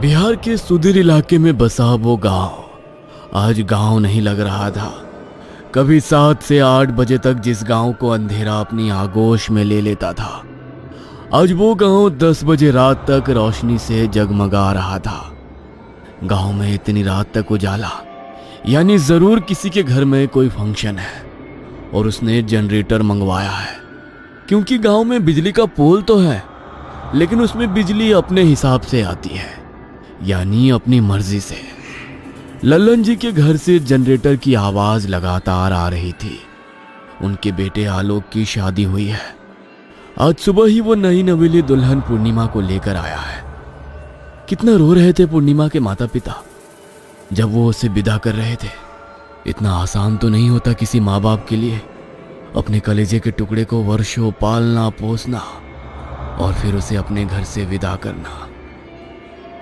बिहार के सुदूर इलाके में बसा वो गांव आज गांव नहीं लग रहा था। कभी 7 से 8 बजे तक जिस गांव को अंधेरा अपनी आगोश में ले लेता था, आज वो गांव 10 बजे रात तक रोशनी से जगमगा रहा था। गांव में इतनी रात तक उजाला, यानी जरूर किसी के घर में कोई फंक्शन है और उसने जनरेटर मंगवाया है। क्योंकि गांव में बिजली का पोल तो है, लेकिन उसमें बिजली अपने हिसाब से आती है, यानी अपनी मर्जी से। लल्लन जी के घर से जनरेटर की आवाज लगातार आ रही थी। उनके बेटे आलोक की शादी हुई है। आज सुबह ही वो नई नवेली दुल्हन पूर्णिमा को लेकर आया है। कितना रो रहे थे पूर्णिमा के माता पिता जब वो उसे विदा कर रहे थे। इतना आसान तो नहीं होता किसी माँ बाप के लिए अपने कलेजे के टुकड़े को वर्षों पालना पोसना और फिर उसे अपने घर से विदा करना,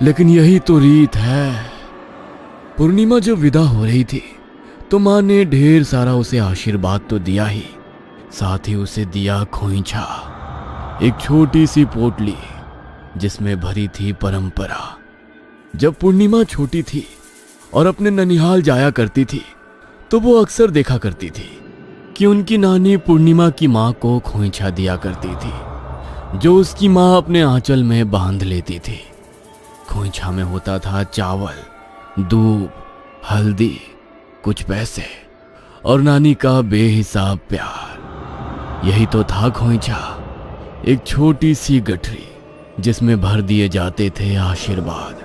लेकिन यही तो रीत है। पूर्णिमा जब विदा हो रही थी तो माँ ने ढेर सारा उसे आशीर्वाद तो दिया ही, साथ ही उसे दिया खोइछा, एक छोटी सी पोटली जिसमें भरी थी परंपरा। जब पूर्णिमा छोटी थी और अपने ननिहाल जाया करती थी तो वो अक्सर देखा करती थी कि उनकी नानी पूर्णिमा की माँ को खोइछा दिया करती थी, जो उसकी माँ अपने आंचल में बांध लेती थी। खोइछा में होता था चावल, दूध, हल्दी, कुछ पैसे और नानी का बेहिसाब प्यार। यही तो था खोइछा, एक छोटी सी गठरी जिसमें भर दिए जाते थे आशीर्वाद,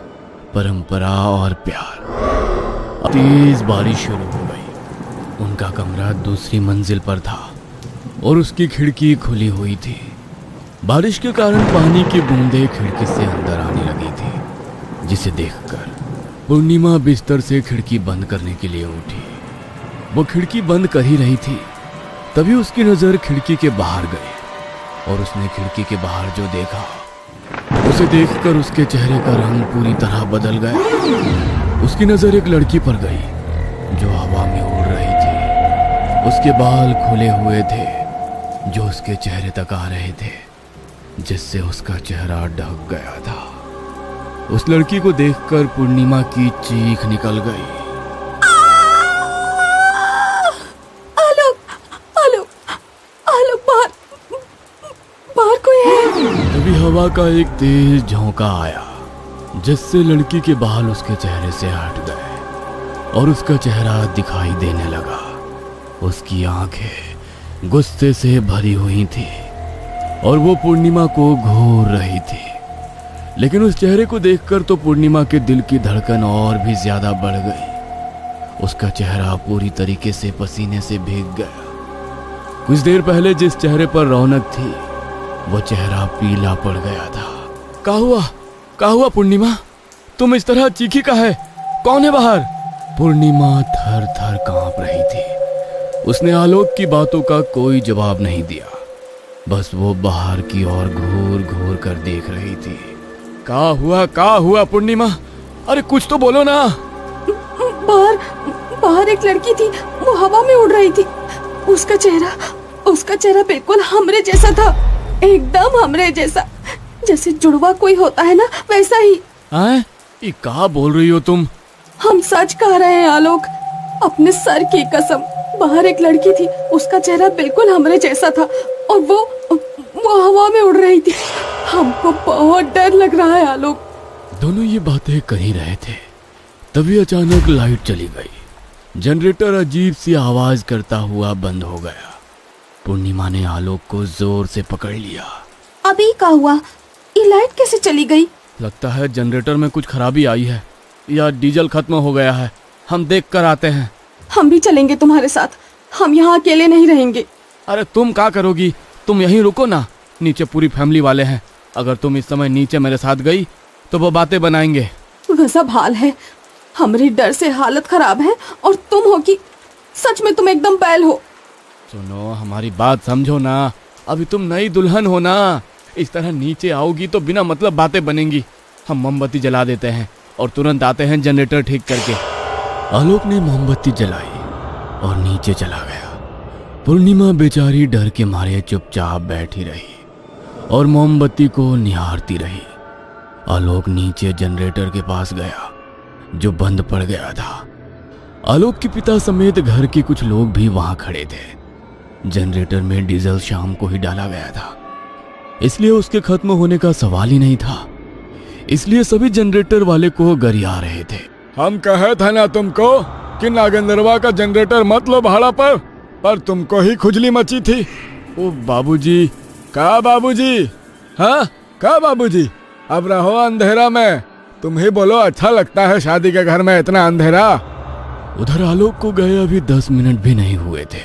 परंपरा और प्यार। तेज बारिश शुरू हो गई। उनका कमरा दूसरी मंजिल पर था और उसकी खिड़की खुली हुई थी। बारिश के कारण पानी की बूंदें खिड़की से अंदर आने लगी थी, जिसे देखकर पूर्णिमा बिस्तर से खिड़की बंद करने के लिए उठी। वो खिड़की बंद कर ही रही थी, तभी उसकी नजर खिड़की के बाहर गई और उसने खिड़की के बाहर जो देखा उसे देखकर उसके चेहरे का रंग पूरी तरह बदल गया। उसकी नजर एक लड़की पर गई जो हवा में उड़ रही थी। उसके बाल खुले हुए थे जो उसके चेहरे तक आ रहे थे, जिससे उसका चेहरा ढक गया था। उस लड़की को देखकर पूर्णिमा की चीख निकल गई। आलोक, आलोक, आलोक, बाहर कोई है। तभी हवा का एक तेज झोंका आया, जिससे लड़की के बाल उसके चेहरे से हट गए और उसका चेहरा दिखाई देने लगा। उसकी आंखें गुस्से से भरी हुई थी और वो पूर्णिमा को घूर रही थी। लेकिन उस चेहरे को देखकर तो पूर्णिमा के दिल की धड़कन और भी ज्यादा बढ़ गई। उसका चेहरा पूरी तरीके से पसीने से भीग गया। कुछ देर पहले जिस चेहरे पर रौनक थी, वो चेहरा पीला पड़ गया था। क्या हुआ पूर्णिमा? तुम इस तरह चीखी का है? कौन है बाहर? पूर्णिमा थर थर कांप रही थी। उसने आलोक की बातों का कोई जवाब नहीं दिया, बस वो बाहर की ओर घूर घूर कर देख रही थी। क्या हुआ पूर्णिमा? अरे कुछ तो बोलो ना। बाहर एक लड़की थी, वो हवा में उड़ रही थी। उसका चेहरा बिल्कुल हमरे जैसा था, एकदम हमरे जैसा, जैसे जुड़वा कोई होता है ना, वैसा ही। ये क्या बोल रही हो तुम? हम सच कह रहे हैं आलोक, अपने सर की कसम। बाहर एक लड़की थी, उसका चेहरा बिल्कुल हमरे जैसा था और वो हवा में उड़ रही थी। हमको बहुत डर लग रहा है आलोक। दोनों ये बातें कर ही रहे थे, तभी अचानक लाइट चली गई। जनरेटर अजीब सी आवाज करता हुआ बंद हो गया। पूर्णिमा ने आलोक को जोर से पकड़ लिया। अभी क्या हुआ? ये लाइट कैसे चली गई? लगता है जनरेटर में कुछ खराबी आई है या डीजल खत्म हो गया है। हम देख कर आते हैं। हम भी चलेंगे तुम्हारे साथ, हम यहाँ अकेले नहीं रहेंगे। अरे तुम क्या करोगी? तुम यहीं रुको ना, नीचे पूरी फैमिली वाले हैं। अगर तुम इस समय नीचे मेरे साथ गई तो वो बातें बनाएंगे। गजब हाल है, हमारे डर से हालत खराब है और तुम हो कि सच में तुम एकदम बैल हो। सुनो, हमारी बात समझो ना। अभी तुम नई दुल्हन हो ना, इस तरह नीचे आओगी तो बिना मतलब बातें बनेंगी। हम मोमबत्ती जला देते हैं और तुरंत आते हैं जनरेटर ठीक करके। आलोक ने मोमबत्ती जलाई और नीचे चला गया। पूर्णिमा बेचारी डर के मारे चुपचाप बैठी रही और मोमबत्ती को निहारती रही। आलोक नीचे जनरेटर के पास गया जो बंद पड़ गया था। आलोक के पिता समेत घर के कुछ लोग भी वहां खड़े थे। जनरेटर में डीजल शाम को ही डाला गया था, इसलिए उसके खत्म होने का सवाल ही नहीं था। इसलिए सभी जनरेटर वाले को गरिया रहे थे। हम कहे थे ना तुमको कि नागेंद्रवा का जनरेटर मत लो भाड़ा पर तुमको ही खुजली मची थी। ओ बाबूजी। का बाबूजी? हाँ का बाबूजी? अब रहो अंधेरा में। तुम ही बोलो, अच्छा लगता है शादी के घर में इतना अंधेरा? उधर आलोक को गए अभी 10 मिनट भी नहीं हुए थे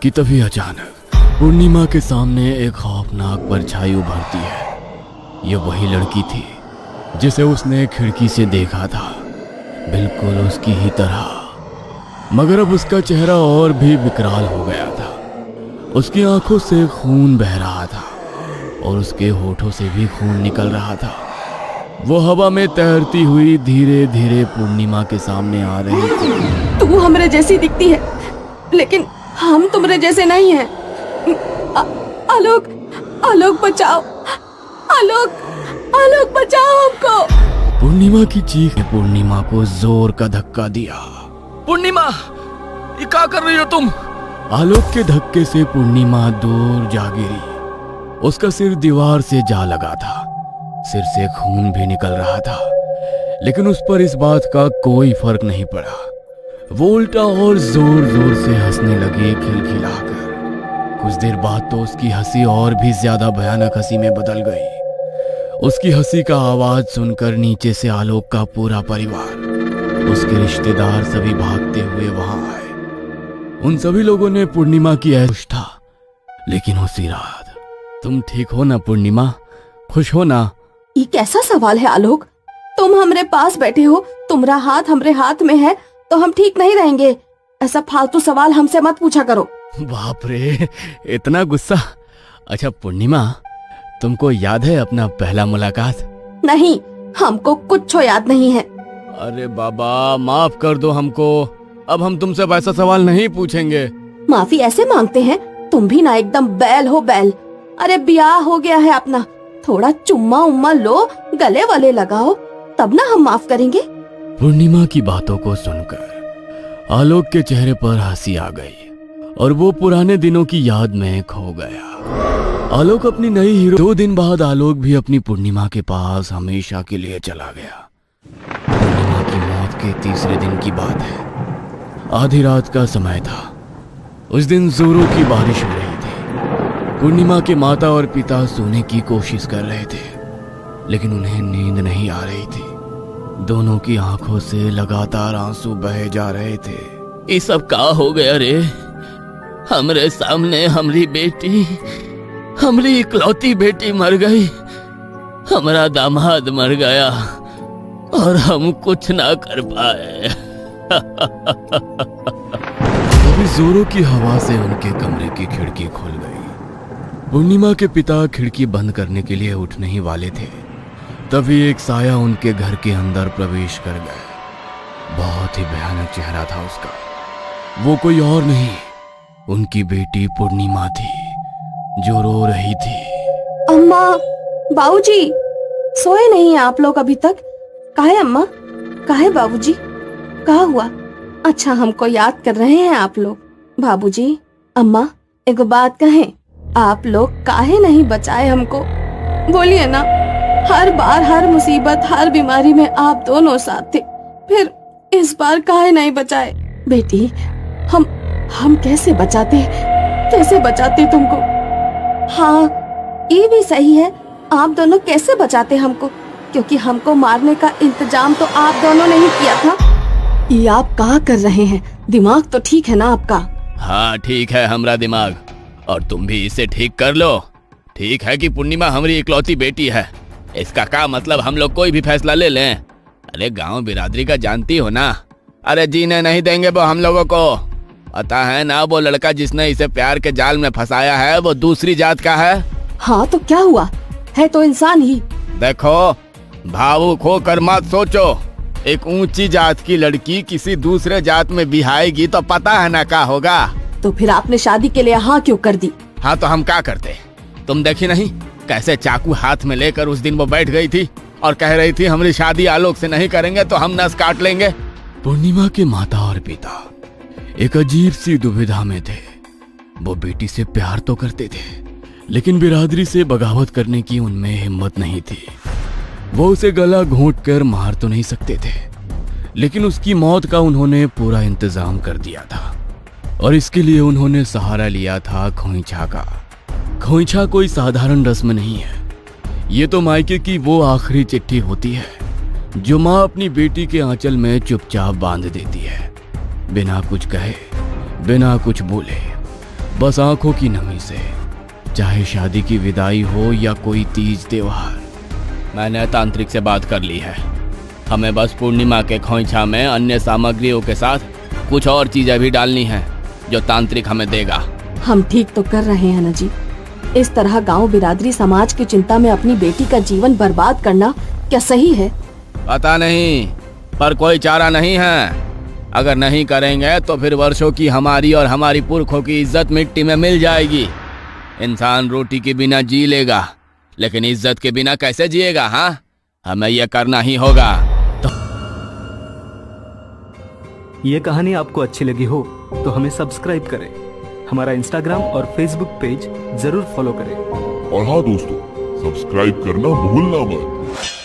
कि तभी अचानक पूर्णिमा के सामने एक खौफनाक परछाई उभरती है। ये वही लड़की थी जिसे उसने खिड़की से देखा था, बिल्कुल उसकी ही तरह, मगर अब उसका चेहरा और भी विकराल हो गया था। उसकी आंखों से खून बह रहा था और उसके होठों से भी खून निकल रहा था। वो हवा में तैरती हुई धीरे धीरे पूर्णिमा के सामने आ रही थी। तू हमरे जैसी दिखती है, लेकिन हम तुमरे जैसे नहीं हैं। आलोक, आलोक बचाओ, आलोक, आलोक बचाओ हमको। पूर्णिमा की चीख ने पूर्णिमा को जोर का धक्का दिया। पूर्णिमा, ये क्या कर रही हो तुम? आलोक के धक्के से पूर्णिमा दूर जा गिरी। उसका सिर दीवार से जा लगा था, सिर से खून भी निकल रहा था, लेकिन उस पर इस बात का कोई फर्क नहीं पड़ा। वो उल्टा और जोर जोर से हंसने लगी, खिलखिलाकर। कुछ देर बाद तो उसकी हंसी और भी ज्यादा भयानक हंसी में बदल गई। उसकी हंसी का आवाज सुनकर नीचे से आलोक का पूरा परिवार, उसके रिश्तेदार सभी भागते हुए वहां आए। उन सभी लोगों ने पूर्णिमा की ऐश था, लेकिन उसी रात। तुम ठीक हो ना पूर्णिमा? खुश हो ना? ये कैसा सवाल है आलोक? तुम हमरे पास बैठे हो, तुम्हारा हाथ हमरे हाथ में है, तो हम ठीक नहीं रहेंगे। ऐसा फालतू सवाल हमसे मत पूछा करो। बाप रे, इतना गुस्सा। अच्छा पूर्णिमा, तुमको याद है अपना पहला मुलाकात? नहीं, हमको कुछ याद नहीं है। अरे बाबा, माफ कर दो हमको। अब हम तुमसे वैसा सवाल नहीं पूछेंगे। माफी ऐसे मांगते हैं? तुम भी ना एकदम बैल हो, बैल। अरे ब्याह हो गया है अपना, थोड़ा चुम्मा उम्मा लो, गले वाले लगाओ, तब ना हम माफ करेंगे। पूर्णिमा की बातों को सुनकर आलोक के चेहरे पर हंसी आ गई और वो पुराने दिनों की याद में खो गया। आलोक अपनी नई हीरो। 2 दिन बाद आलोक भी अपनी पूर्णिमा के पास हमेशा के लिए चला गया। पूर्णिमा की मौत के 3रे दिन की बात है। आधी रात का समय था। उस दिन जोरों की बारिश हो रही थी। पूर्णिमा के माता और पिता सोने की कोशिश कर रहे थे, लेकिन उन्हें नींद नहीं आ रही थी। दोनों की आंखों से लगातार आंसू बहे जा रहे थे। ये सब का हो गया रे? हमरे सामने हमरी बेटी, हमरी इकलौती बेटी मर गई, हमारा दामाद मर गया और हम कुछ ना कर पाए। तभी जोरों की हवा से उनके कमरे की खिड़की खुल गई। पूर्णिमा के पिता खिड़की बंद करने के लिए उठने ही वाले थे, तभी एक साया उनके घर के अंदर प्रवेश कर गया। बहुत ही भयानक चेहरा था उसका। वो कोई और नहीं, उनकी बेटी पूर्णिमा थी, जो रो रही थी। अम्मा, बाबूजी, सोए नहीं हैं आप लोग अभी तक? काहे अम्मा, काहे बाबूजी, कहा हुआ? अच्छा, हमको याद कर रहे हैं आप लोग। बाबूजी, अम्मा, एक बात कहें, आप लोग काहे नहीं बचाए हमको? बोलिए ना। हर बार, हर मुसीबत, हर बीमारी में आप दोनों साथ थे, फिर इस बार काहे नहीं बचाए? बेटी, हम कैसे बचाते तुमको? हाँ, ये भी सही है, आप दोनों कैसे बचाते हमको, क्योंकि हमको मारने का इंतजाम तो आप दोनों ने ही किया था। ये आप क्या कर रहे हैं? दिमाग तो ठीक है ना आपका? हाँ ठीक है हमारा दिमाग, और तुम भी इसे ठीक कर लो। ठीक है कि पूर्णिमा हमारी इकलौती बेटी है, इसका क्या मतलब हम लोग कोई भी फैसला ले लें? अरे गांव बिरादरी का जानती हो ना। अरे जीने नहीं देंगे वो हम लोगों को। पता है ना, वो लड़का जिसने इसे प्यार के जाल में फंसाया है वो दूसरी जात का है। हाँ तो क्या हुआ, है तो इंसान ही। देखो, भावुक होकर मत सोचो। एक ऊंची जात की लड़की किसी दूसरे जात में बिहाएगी तो पता है ना क्या होगा। तो फिर आपने शादी के लिए हाँ क्यों कर दी? हाँ तो हम क्या करते? तुम देखी नहीं कैसे चाकू हाथ में लेकर उस दिन वो बैठ गई थी? और कह रही थी हमारी शादी आलोक से नहीं करेंगे तो हम नस काट लेंगे। पूर्णिमा के माता और पिता एक अजीब सी दुविधा में थे। वो बेटी से प्यार तो करते थे, लेकिन बिरादरी से बगावत करने की उनमें हिम्मत नहीं थी। वो उसे गला घोंट कर मार तो नहीं सकते थे, लेकिन उसकी मौत का उन्होंने पूरा इंतजाम कर दिया था और इसके लिए उन्होंने सहारा लिया था खोइछा का। खोइछा कोई साधारण रस्म नहीं है। ये तो मायके की वो आखिरी चिट्ठी होती है जो माँ अपनी बेटी के आंचल में चुपचाप बांध देती है, बिना कुछ कहे, बिना कुछ बोले, बस आंखों की नमी से। चाहे शादी की विदाई हो या कोई तीज त्योहार। मैंने तांत्रिक से बात कर ली है। हमें बस पूर्णिमा के खोइछा में अन्य सामग्रियों के साथ कुछ और चीजें भी डालनी है जो तांत्रिक हमें देगा। हम ठीक तो कर रहे हैं ना जी। इस तरह गांव बिरादरी समाज की चिंता में अपनी बेटी का जीवन बर्बाद करना क्या सही है? पता नहीं, पर कोई चारा नहीं है। अगर नहीं करेंगे तो फिर वर्षों की हमारी और हमारी पुरखों की इज्जत मिट्टी में मिल जाएगी। इंसान रोटी के बिना जी लेगा, लेकिन इज्जत के बिना कैसे जिएगा? हाँ, हमें यह करना ही होगा। ये कहानी आपको अच्छी लगी हो तो हमें सब्सक्राइब करें, हमारा इंस्टाग्राम और फेसबुक पेज जरूर फॉलो करें। और हाँ दोस्तों, सब्सक्राइब करना भूलना मत।